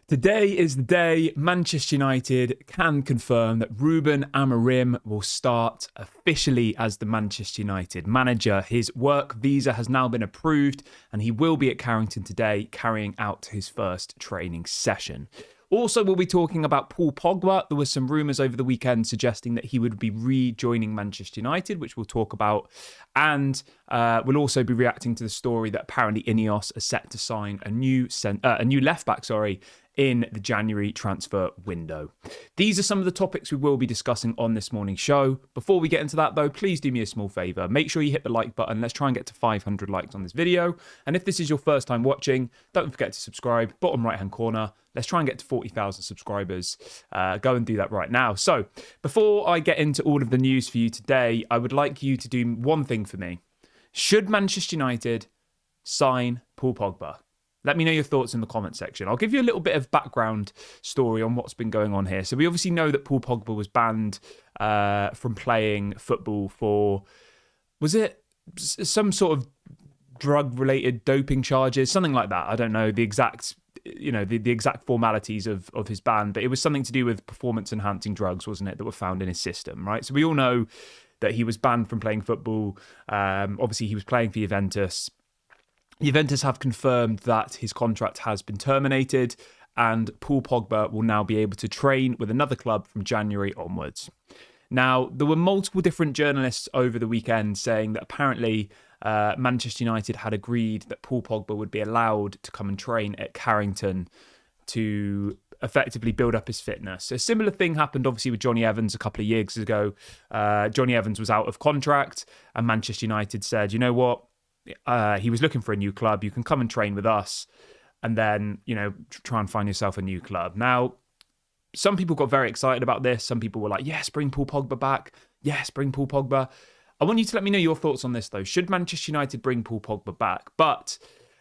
Today is the day Manchester United can confirm that Ruben Amorim will start officially as the Manchester United manager. His work visa has now been approved and he will be at Carrington today carrying out his first training session. Also, we'll be talking about Paul Pogba. There were some rumours over the weekend suggesting that he would be rejoining Manchester United, which we'll talk about. And we'll also be reacting to the story that apparently INEOS are set to sign a new left-back, in the January transfer window. These are some of the topics we will be discussing on this morning's show. Before we get into that though, please do me a small favour. Make sure you hit the like button. Let's try and get to 500 likes on this video. And if this is your first time watching, don't forget to subscribe. Bottom right hand corner. Let's try and get to 40,000 subscribers. Go and do that right now. So before I get into all of the news for you today, I would like you to do one thing for me. Should Manchester United sign Paul Pogba? Let me know your thoughts in the comment section. I'll give you a little bit of background story on what's been going on here. So we obviously know that Paul Pogba was banned from playing football for, was it some sort of drug-related doping charges? Something like that. I don't know the exact, the exact formalities of his ban, but it was something to do with performance-enhancing drugs, wasn't it, that were found in his system, right? So we all know that he was banned from playing football. Obviously, he was playing for Juventus. Juventus have confirmed that his contract has been terminated and Paul Pogba will now be able to train with another club from January onwards. Now, there were multiple different journalists over the weekend saying that apparently Manchester United had agreed that Paul Pogba would be allowed to come and train at Carrington to effectively build up his fitness. A similar thing happened obviously with Johnny Evans a couple of years ago. Johnny Evans was out of contract and Manchester United said, you know what? He was looking for a new club. You can come and train with us and then, try and find yourself a new club. Now, some people got very excited about this. Some people were like, yes, bring Paul Pogba back. Yes, bring Paul Pogba. I want you to let me know your thoughts on this, though. Should Manchester United bring Paul Pogba back? But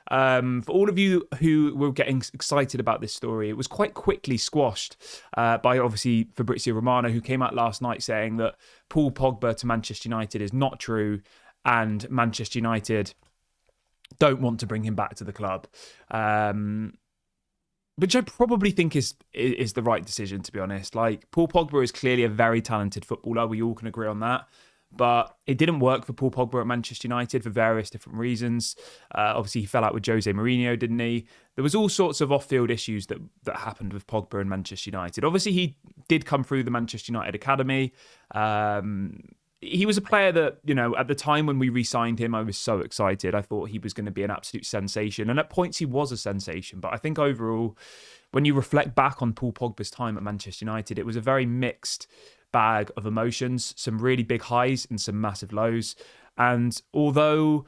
for all of you who were getting excited about this story, it was quite quickly squashed by, obviously, Fabrizio Romano, who came out last night saying that Paul Pogba to Manchester United is not true and Manchester United don't want to bring him back to the club, which I probably think is the right decision, to be honest. Like, Paul Pogba is clearly a very talented footballer. We all can agree on that. But it didn't work for Paul Pogba at Manchester United for various different reasons. Obviously, he fell out with Jose Mourinho, didn't he? There was all sorts of off-field issues that happened with Pogba and Manchester United. Obviously, he did come through the Manchester United academy. He was a player that, at the time when we re-signed him, I was so excited. I thought he was going to be an absolute sensation. And at points, he was a sensation. But I think overall, when you reflect back on Paul Pogba's time at Manchester United, it was a very mixed bag of emotions, some really big highs and some massive lows. And although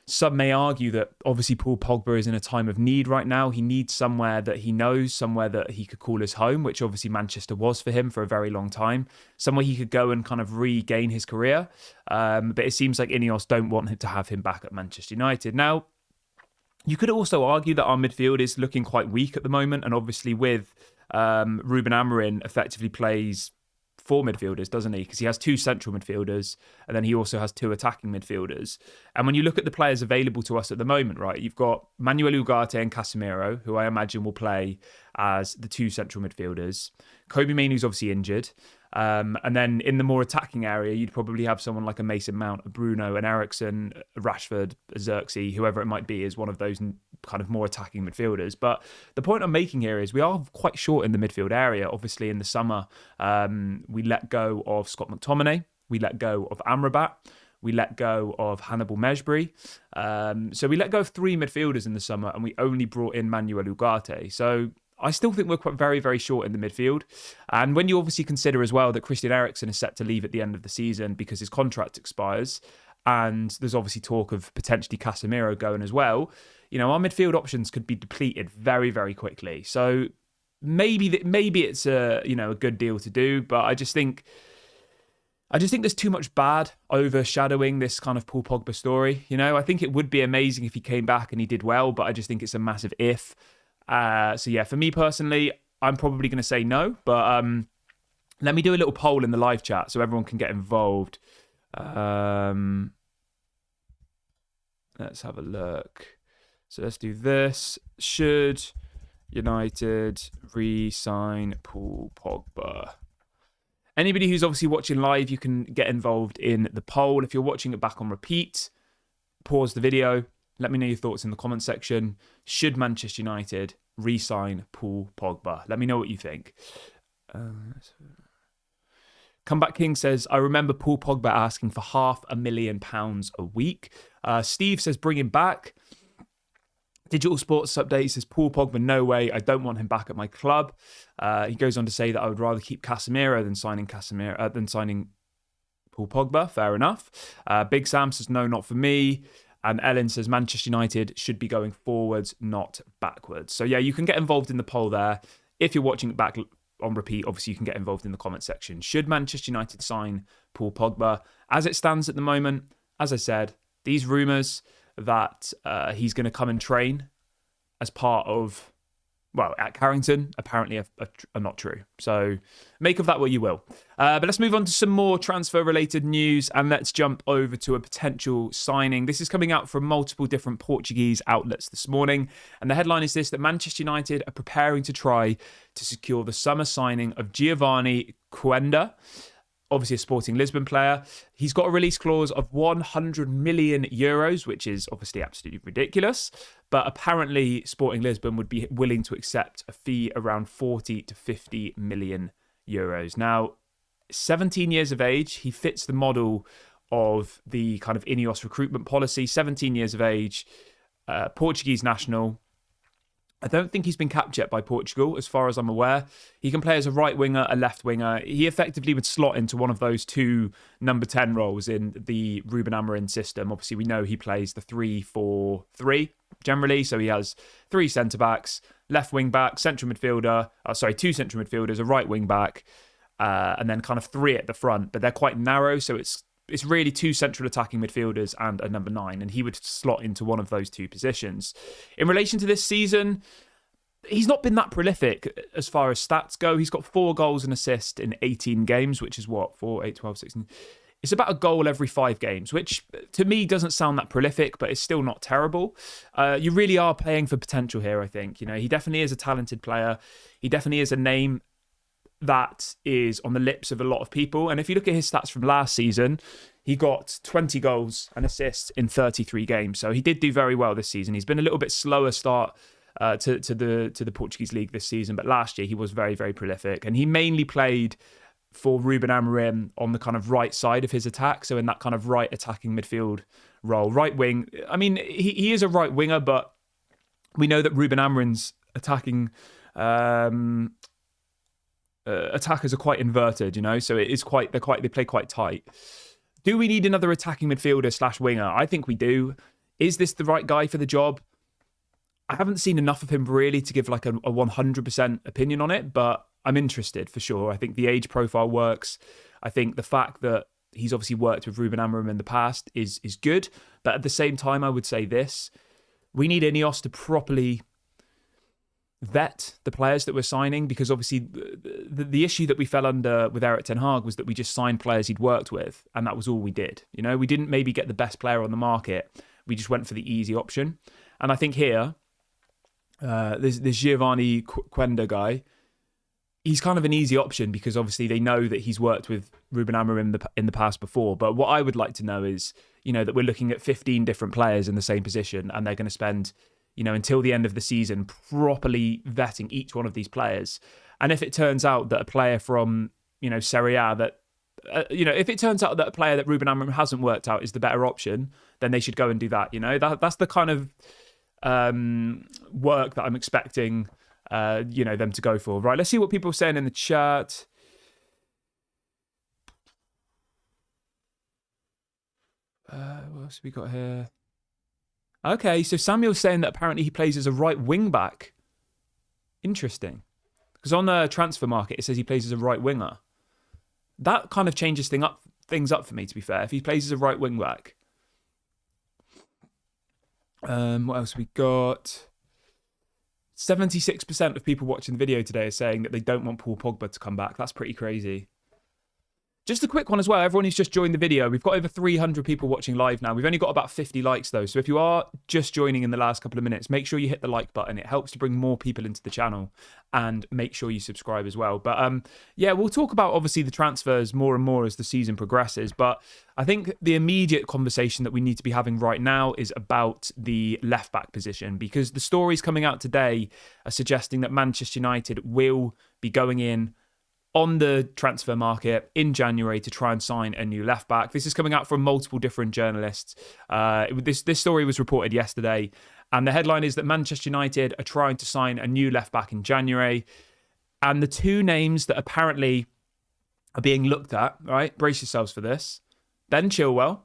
some may argue that obviously Paul Pogba is in a time of need right now. He needs somewhere that he knows, somewhere that he could call his home, which obviously Manchester was for him for a very long time. Somewhere he could go and kind of regain his career. But it seems like INEOS don't want him to have him back at Manchester United. Now, you could also argue that our midfield is looking quite weak at the moment. And obviously with Ruben Amorim effectively plays 4 midfielders, doesn't he? Because he has 2 central midfielders and then he also has 2 attacking midfielders. And when you look at the players available to us at the moment, right, you've got Manuel Ugarte and Casemiro, who I imagine will play as the 2 central midfielders. Kobe Mainoo's obviously injured. And then in the more attacking area, you'd probably have someone like a Mason Mount, a Bruno, an Eriksen, a Rashford, a Xerxes, whoever it might be, is one of those kind of more attacking midfielders. But the point I'm making here is we are quite short in the midfield area. Obviously, in the summer, we let go of Scott McTominay. We let go of Amrabat. We let go of Hannibal Mejbri. So we let go of 3 midfielders in the summer and we only brought in Manuel Ugarte. So I still think we're quite very, very short in the midfield. And when you obviously consider as well that Christian Eriksen is set to leave at the end of the season because his contract expires, and there's obviously talk of potentially Casemiro going as well, our midfield options could be depleted very, very quickly. So maybe it's a good deal to do, but I just think there's too much bad overshadowing this kind of Paul Pogba story. I think it would be amazing if he came back and he did well, but I just think it's a massive if. So yeah, for me personally, I'm probably going to say no, but let me do a little poll in the live chat so everyone can get involved. Let's have a look. So let's do this. Should United re-sign Paul Pogba. Anybody who's obviously watching live, you can get involved in the poll. If you're watching it back on repeat, pause the video. Let me know your thoughts in the comment section. Should Manchester United re-sign Paul Pogba? Let me know what you think. Comeback King says, I remember Paul Pogba asking for £500,000 a week. Steve says, bring him back. Digital Sports Update says, Paul Pogba, no way. I don't want him back at my club. He goes on to say that I would rather keep Casemiro than signing Paul Pogba. Fair enough. Big Sam says, no, not for me. And Ellen says, Manchester United should be going forwards, not backwards. So yeah, you can get involved in the poll there. If you're watching it back on repeat, obviously you can get involved in the comment section. Should Manchester United sign Paul Pogba? As it stands at the moment, as I said, these rumours that he's going to come and train as part of, well, at Carrington, apparently are not true. So make of that what you will. But let's move on to some more transfer-related news, and let's jump over to a potential signing. This is coming out from multiple different Portuguese outlets this morning, and the headline is this, that Manchester United are preparing to try to secure the summer signing of Giovani Quenda, obviously a Sporting Lisbon player. He's got a release clause of €100 million, which is obviously absolutely ridiculous. But apparently Sporting Lisbon would be willing to accept a fee around 40 to 50 million euros. Now, 17 years of age, he fits the model of the kind of INEOS recruitment policy. 17 years of age, Portuguese national. I don't think he's been capped yet by Portugal, as far as I'm aware. He can play as a right winger, a left winger. He effectively would slot into one of those two number 10 roles in the Ruben Amorim system. Obviously, we know he plays the 3-4-3 generally. So he has three centre-backs, left wing-back, central midfielder, two central midfielders, a right wing-back, and then kind of three at the front. But they're quite narrow, so it's really two central attacking midfielders and a number 9, and he would slot into one of those two positions. In relation to this season, he's not been that prolific as far as stats go. He's got 4 goals and assists in 18 games, which is what? 4, 8, 12, 16. It's about a goal every 5 games, which to me doesn't sound that prolific, but it's still not terrible. You really are paying for potential here, I think. You know, he definitely is a talented player. He definitely is a name that is on the lips of a lot of people. And if you look at his stats from last season, he got 20 goals and assists in 33 games. So he did do very well this season. He's been a little bit slower start to the Portuguese league this season, but last year he was very, very prolific. And he mainly played for Ruben Amorim on the kind of right side of his attack. So in that kind of right attacking midfield role, right wing. I mean, he is a right winger, but we know that Ruben Amorim's attacking attackers are quite inverted, you know, so it is they play quite tight. Do we need another attacking midfielder / winger? I think we do. Is this the right guy for the job? I haven't seen enough of him really to give like a 100% opinion on it, but I'm interested for sure. I think the age profile works. I think the fact that he's obviously worked with Ruben Amorim in the past is good, but at the same time, I would say this: we need INEOS to properly vet the players that we're signing, because obviously the issue that we fell under with Erik ten Hag was that we just signed players he'd worked with, and that was all we did. You know, we didn't maybe get the best player on the market. We just went for the easy option. And I think here, this Giovani Quenda guy, he's kind of an easy option because obviously they know that he's worked with Ruben Amorim in the past before. But what I would like to know is, you know, that we're looking at 15 different players in the same position, and they're going to spend, you know, until the end of the season properly vetting each one of these players. And if it turns out that a player from, you know, Serie A that, if it turns out that a player that Ruben Amorim hasn't worked out is the better option, then they should go and do that. You know, that's the kind of work that I'm expecting, them to go for. Right, let's see what people are saying in the chat. What else have we got here? Okay, so Samuel's saying that apparently he plays as a right wing back. Interesting. Because on the transfer market, it says he plays as a right winger. That kind of changes things up for me, to be fair, if he plays as a right wing back. What else have we got? 76% of people watching the video today are saying that they don't want Paul Pogba to come back. That's pretty crazy. Just a quick one as well. Everyone who's just joined the video, we've got over 300 people watching live now. We've only got about 50 likes though. So if you are just joining in the last couple of minutes, make sure you hit the like button. It helps to bring more people into the channel, and make sure you subscribe as well. But yeah, we'll talk about obviously the transfers more and more as the season progresses. But I think the immediate conversation that we need to be having right now is about the left back position, because the stories coming out today are suggesting that Manchester United will be going in on the transfer market in January to try and sign a new left back. This is coming out from multiple different journalists. This story was reported yesterday, and the headline is that Manchester United are trying to sign a new left back in January. And the two names that apparently are being looked at, right? Brace yourselves for this. Ben Chilwell,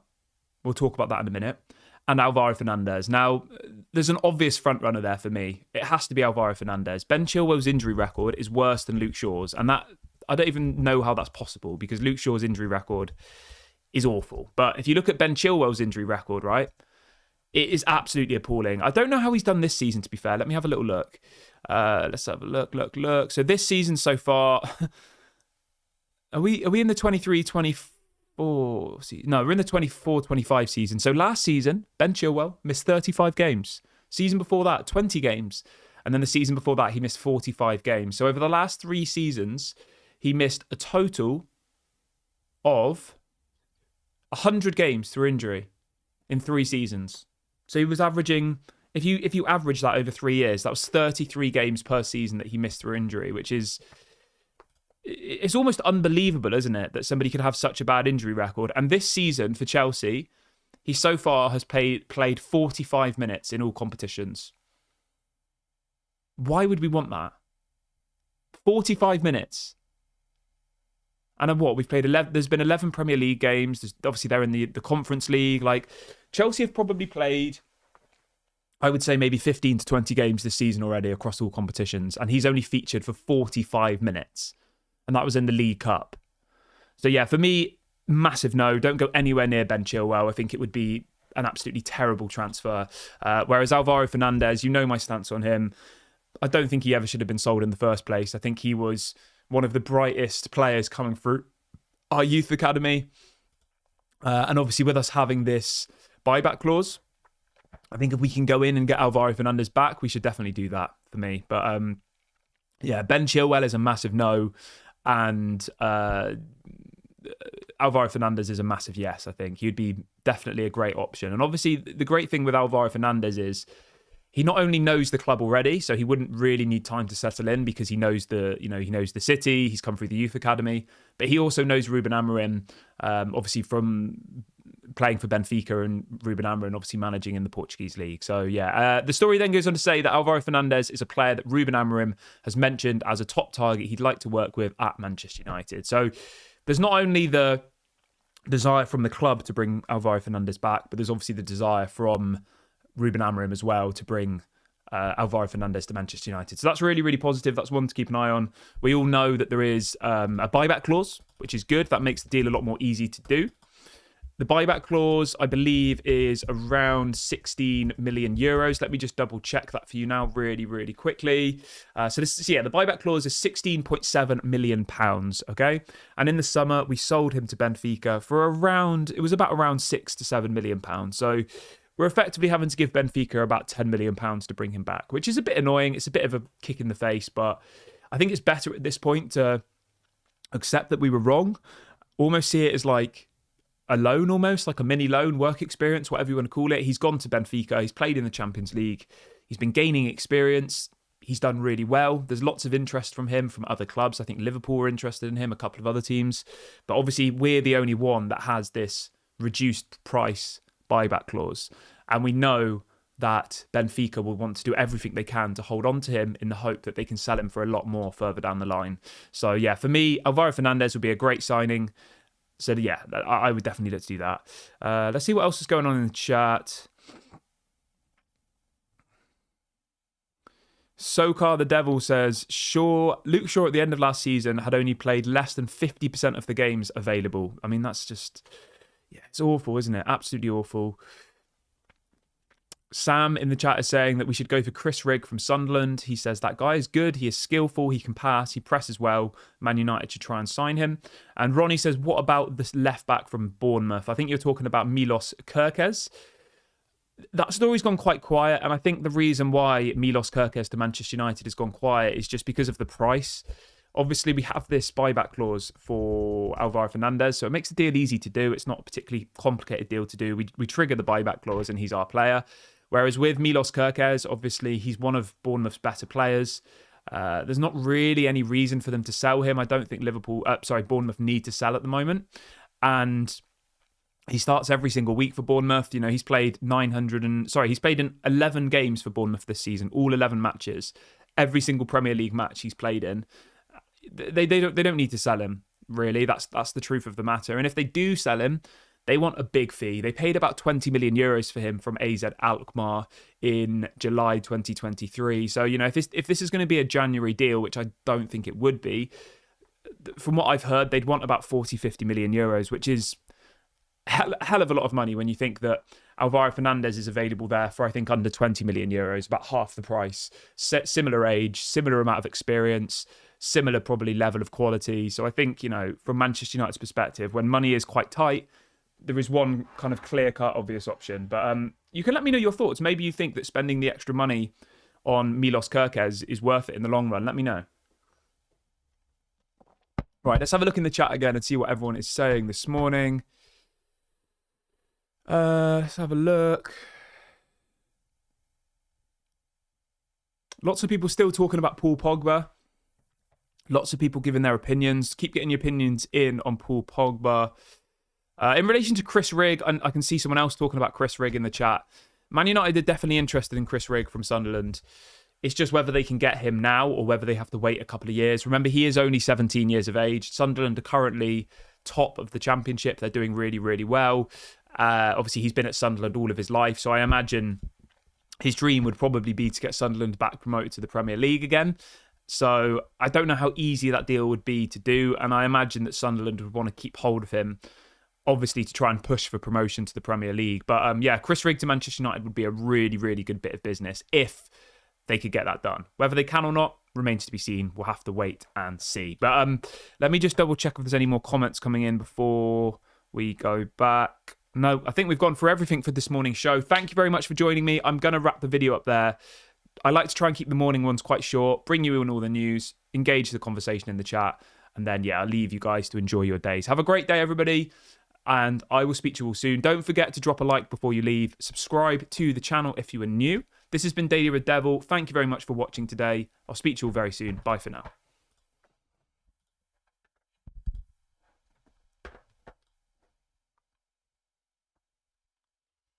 we'll talk about that in a minute, and Alvaro Fernandez. Now, there's an obvious front runner there for me. It has to be Alvaro Fernandez. Ben Chilwell's injury record is worse than Luke Shaw's, and that I don't even know how that's possible, because Luke Shaw's injury record is awful. But if you look at Ben Chilwell's injury record, right, it is absolutely appalling. I don't know how he's done this season, to be fair. Let me have a little look. Let's have a look. So this season so far, are we in the 23-24 season? No, we're in the 24-25 season. So last season, Ben Chilwell missed 35 games. Season before that, 20 games. And then the season before that, he missed 45 games. So over the last 3 seasons, he missed a total of 100 games through injury in 3 seasons. So he was averaging, if you average that over 3 years, that was 33 games per season that he missed through injury, which is, it's almost unbelievable, isn't it, that somebody could have such a bad injury record. And this season for Chelsea, he so far has played 45 minutes in all competitions. Why would we want that? 45 minutes. And what, we've played 11, there's been 11 Premier League games. Obviously, they're in the Conference League. Like, Chelsea have probably played, I would say, maybe 15 to 20 games this season already across all competitions. And he's only featured for 45 minutes. And that was in the League Cup. So, yeah, for me, massive no. Don't go anywhere near Ben Chilwell. I think it would be an absolutely terrible transfer. Whereas Alvaro Fernandez, you know my stance on him. I don't think he ever should have been sold in the first place. I think he was one of the brightest players coming through our youth academy. And obviously with us having this buyback clause, I think if we can go in and get Alvaro Fernandez back, we should definitely do that for me. But yeah, Ben Chilwell is a massive no. And Alvaro Fernandez is a massive yes, I think. He'd be definitely a great option. And obviously the great thing with Alvaro Fernandez is he not only knows the club already, so he wouldn't really need time to settle in because he knows he knows the city, he's come through the youth academy, but he also knows Ruben Amorim, obviously from playing for Benfica, and Ruben Amorim obviously managing in the Portuguese league. So yeah, the story then goes on to say that Alvaro Fernandez is a player that Ruben Amorim has mentioned as a top target he'd like to work with at Manchester United. So there's not only the desire from the club to bring Alvaro Fernandez back, but there's obviously the desire from Ruben Amorim as well to bring Alvaro Fernandez to Manchester United. So that's really, really positive. That's one to keep an eye on. We all know that there is a buyback clause, which is good. That makes the deal a lot more easy to do. The buyback clause, I believe, is around 16 million euros. Let me just double check that for you now really, really quickly. The buyback clause is 16.7 million pounds, okay? And in the summer, we sold him to Benfica for around 6 to 7 million pounds. So we're effectively having to give Benfica about 10 million pounds to bring him back, which is a bit annoying. It's a bit of a kick in the face, but I think it's better at this point to accept that we were wrong. Almost see it as like a loan, almost like a mini loan, work experience, whatever you want to call it. He's gone to Benfica. He's played in the Champions League. He's been gaining experience. He's done really well. There's lots of interest from him from other clubs. I think Liverpool are interested in him, a couple of other teams. But obviously, we're the only one that has this reduced price buyback clause. And we know that Benfica will want to do everything they can to hold on to him in the hope that they can sell him for a lot more further down the line. So yeah, for me, Alvaro Fernandez would be a great signing. So yeah, I would definitely let's do that. Let's see what else is going on in the chat. Sokar the Devil says, Luke Shaw at the end of last season had only played less than 50% of the games available. I mean, that's just, yeah, it's awful, isn't it? Absolutely awful. Sam in the chat is saying that we should go for Chris Rigg from Sunderland. He says that guy is good. He is skillful. He can pass. He presses well. Man United should try and sign him. And Ronnie says, what about this left back from Bournemouth? I think you're talking about Milos Kerkez. That story's gone quite quiet. And I think the reason why Milos Kerkez to Manchester United has gone quiet is just because of the price. Obviously, we have this buyback clause for Alvaro Fernandez, so it makes the deal easy to do. It's not a particularly complicated deal to do. We trigger the buyback clause and he's our player. Whereas with Milos Kerkez, obviously, he's one of Bournemouth's better players. There's not really any reason for them to sell him. I don't think Bournemouth need to sell at the moment. And he starts every single week for Bournemouth. You know, he's played he's played in 11 games for Bournemouth this season, all 11 matches. Every single Premier League match he's played in. They don't need to sell him, really. That's the truth of the matter. And if they do sell him, they want a big fee. They paid about 20 million euros for him from AZ Alkmaar in July 2023. So, you know, if this is going to be a January deal, which I don't think it would be, from what I've heard, they'd want about 50 million euros, which is hell of a lot of money when you think that Alvaro Fernandez is available there for, I think, under 20 million euros, about half the price, similar age, similar amount of experience, similar probably level of quality. So I think, you know, from Manchester United's perspective, when money is quite tight, there is one kind of clear-cut, obvious option. But you can let me know your thoughts. Maybe you think that spending the extra money on Milos Kerkez is worth it in the long run. Let me know. Right, let's have a look in the chat again and see what everyone is saying this morning. Let's have a look. Lots of people still talking about Paul Pogba. Lots of people giving their opinions. Keep getting your opinions in on Paul Pogba. In relation to Chris Rigg, I can see someone else talking about Chris Rigg in the chat. Man United are definitely interested in Chris Rigg from Sunderland. It's just whether they can get him now or whether they have to wait a couple of years. Remember, he is only 17 years of age. Sunderland are currently top of the Championship. They're doing really, really well. Obviously, he's been at Sunderland all of his life, so I imagine his dream would probably be to get Sunderland back promoted to the Premier League again. So I don't know how easy that deal would be to do, and I imagine that Sunderland would want to keep hold of him, obviously to try and push for promotion to the Premier League. But yeah, Chris Rigg to Manchester United would be a really, really good bit of business if they could get that done. Whether they can or not remains to be seen. We'll have to wait and see. But let me just double check if there's any more comments coming in before we go back. No, I think we've gone through everything for this morning's show. Thank you very much for joining me. I'm going to wrap the video up there. I like to try and keep the morning ones quite short, bring you in all the news, engage the conversation in the chat, and then, yeah, I'll leave you guys to enjoy your days. Have a great day, everybody, and I will speak to you all soon. Don't forget to drop a like before you leave. Subscribe to the channel if you are new. This has been Daily Red Devil. Thank you very much for watching today. I'll speak to you all very soon. Bye for now.